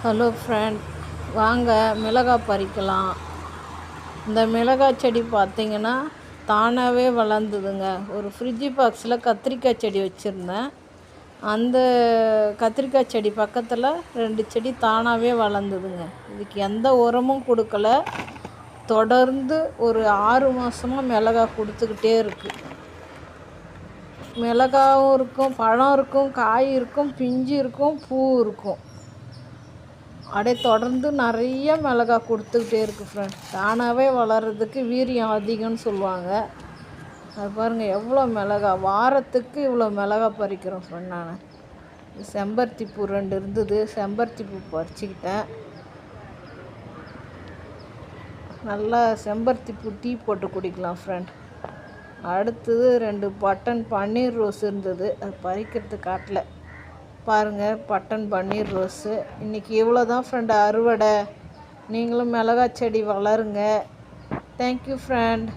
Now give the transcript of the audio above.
Hello friend, வாங்க மிளகாய் பறிக்கலாம். இந்த மிளகாய் செடி பார்த்திங்கன்னா தானாகவே வளர்ந்துதுங்க. ஒரு ஃப்ரிட்ஜு பாக்ஸில் கத்திரிக்காய் செடி வச்சுருந்தேன். அந்த கத்திரிக்காய் செடி பக்கத்தில் 2 செடி தானாகவே வளர்ந்துதுங்க. இதுக்கு எந்த உரமும் கொடுக்கல. தொடர்ந்து ஒரு 6 மாதமாக மிளகாய் கொடுத்துக்கிட்டே இருக்குது. மிளகாவும் இருக்கும், பழம் இருக்கும், காய் இருக்கும், பிஞ்சு இருக்கும், பூ இருக்கும். அப்படியே தொடர்ந்து நிறைய மிளகாய் கொடுத்துக்கிட்டே இருக்குது ஃப்ரெண்ட். தானாகவே வளர்கிறதுக்கு வீரியம் அதிகம்னு சொல்லுவாங்க. அது பாருங்கள் எவ்வளோ மிளகாய், வாரத்துக்கு இவ்வளோ மிளகாய் பறிக்கிறோம் ஃப்ரெண்ட். நான் செம்பருத்தி பூ 2 இருந்தது, செம்பருத்தி பூ பறிச்சுக்கிட்டேன். நல்லா செம்பருத்தி பூ டீ போட்டு குடிக்கலாம் ஃப்ரெண்ட். அடுத்தது 2 பட்டன் பன்னீர் ரோஸ் இருந்தது, அது பறிக்கிறது காட்டல. பாருங்கள், பட்டன் பன்னீர் ரோஸு. இன்றைக்கி இவ்வளோ தான் ஃப்ரெண்ட் அறுவடை. நீங்களும் மிளகாய் செடி வளருங்க. Thank you friend.